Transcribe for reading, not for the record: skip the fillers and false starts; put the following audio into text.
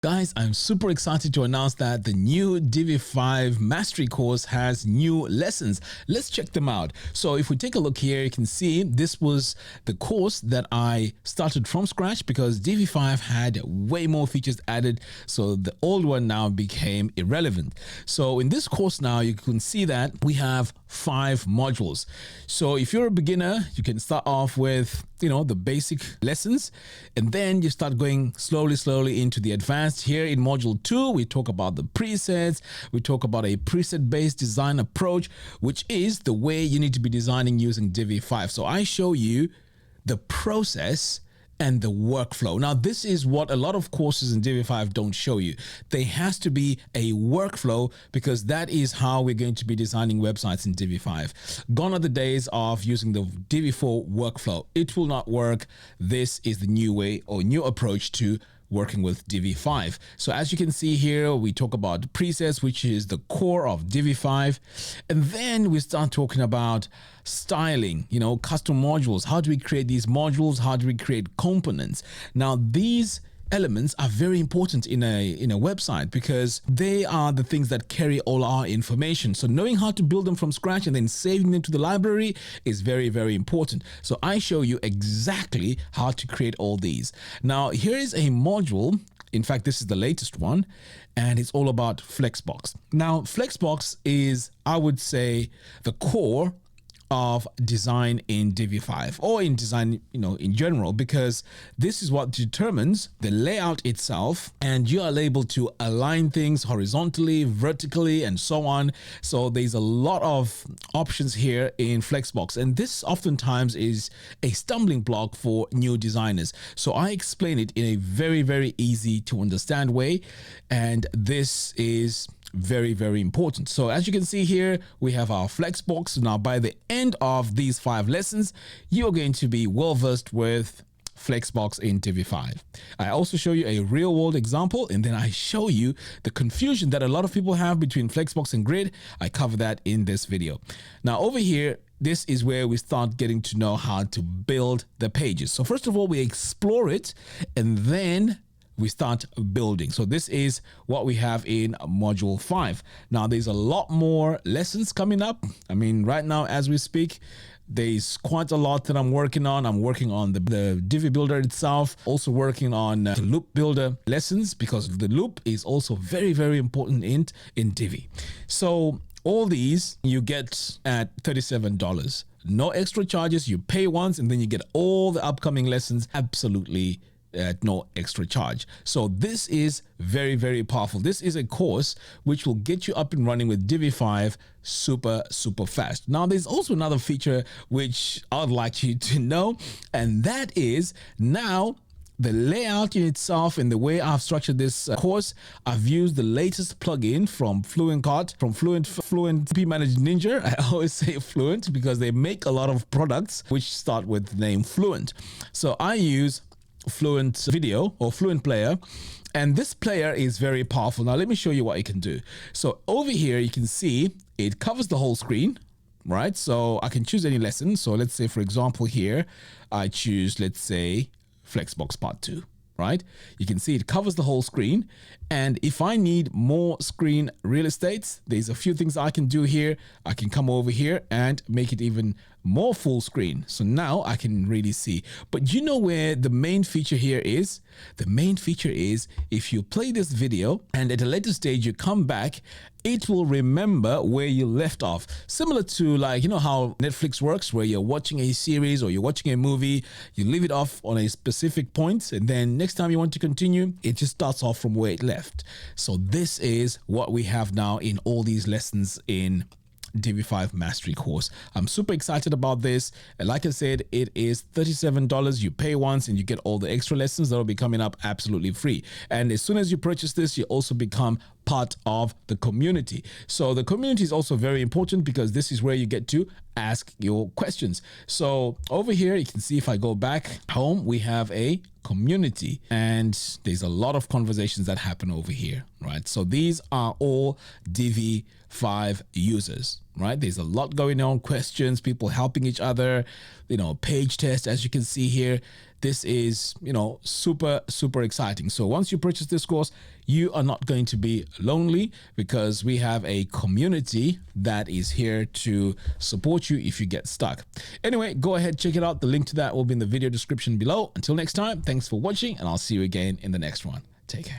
Guys, I'm super excited to announce that the new Divi 5 Mastery course has new lessons. Let's check them out. So if we take a look here, you can see this was the course that I started from scratch because Divi 5 had way more features added. So the old one now became irrelevant. So in this course now, you can see that we have 5 modules. So if you're a beginner, you can start off with the basic lessons, and then you start going slowly into the advanced. Here in module 2, we talk about the presets. We talk about a preset based design approach, which is the way you need to be designing using Divi 5. So I show you the process and the workflow. Now, this is what a lot of courses in Divi 5 don't show you. There has to be a workflow because that is how we're going to be designing websites in Divi 5. Gone are the days of using the Divi 4 workflow. It will not work. This is the new way or new approach to working with Divi 5. So as you can see here, we talk about presets, which is the core of Divi 5. And then we start talking about styling, custom modules. How do we create these modules? How do we create components? Now, these elements are very important in a website because they are the things that carry all our information. So knowing how to build them from scratch and then saving them to the library is very important. So I show you exactly how to create all these. Now, here is a module. In fact, this is the latest one, and it's all about Flexbox. Now, Flexbox is, I would say, the core of design in Divi 5 or in design, in general, because this is what determines the layout itself, and you are able to align things horizontally, vertically, and so on. So there's a lot of options here in Flexbox, and this oftentimes is a stumbling block for new designers. So I explain it in a very easy to understand way, and this is very important. So as you can see here, we have our Flexbox. Now, by the end of these 5 lessons, you're going to be well versed with Flexbox in Divi 5. I also show you a real world example, and then I show you the confusion that a lot of people have between Flexbox and Grid. I cover that in this video. Now, over here, this is where we start getting to know how to build the pages. So first of all, we explore it, and then we start building. So this is what we have in module 5. Now, there's a lot more lessons coming up. I mean, right now, as we speak, there's quite a lot that I'm working on. I'm working on the Divi builder itself, also working on the loop builder lessons, because the loop is also very important in Divi. So all these you get at $37. No extra charges. You pay once, and then you get all the upcoming lessons absolutely at no extra charge. So this is very powerful. This is a course which will get you up and running with Divi 5 super fast. Now, there's also another feature which I'd like you to know, and that is now the layout in itself and the way I've structured this course. I've used the latest plugin from Fluent P Manage Ninja. I always say Fluent because they make a lot of products which start with the name Fluent. So I use Fluent Video or Fluent Player, and this player is very powerful. Now let me show you what you can do. So over here you can see it covers the whole screen, right? So I can choose any lesson. So let's say, for example, here I choose, let's say, Flexbox Part 2, right? You can see it covers the whole screen, and if I need more screen real estate, there's a few things I can do here. I can come over here and make it even more full screen. So now I can really see. But you know where the main feature here is? The main feature is if you play this video and at a later stage you come back, it will remember where you left off. Similar to, like, how Netflix works, where you're watching a series or you're watching a movie, you leave it off on a specific point, and then next time you want to continue, it just starts off from where it left. So this is what we have now in all these lessons in Divi 5 Mastery course. I'm super excited about this. And like I said, it is $37. You pay once and you get all the extra lessons that will be coming up absolutely free. And as soon as you purchase this, you also become part of the community. So the community is also very important because this is where you get to ask your questions. So over here, you can see if I go back home, we have a community, and there's a lot of conversations that happen over here, right? So these are all Divi 5 users, right? There's a lot going on, questions, people helping each other, page test, as you can see here. this is, super, super exciting. So once you purchase this course, you are not going to be lonely, because we have a community that is here to support you if you get stuck. Anyway, go ahead, check it out. The link to that will be in the video description below. Until next time, thanks for watching, and I'll see you again in the next one. Take care.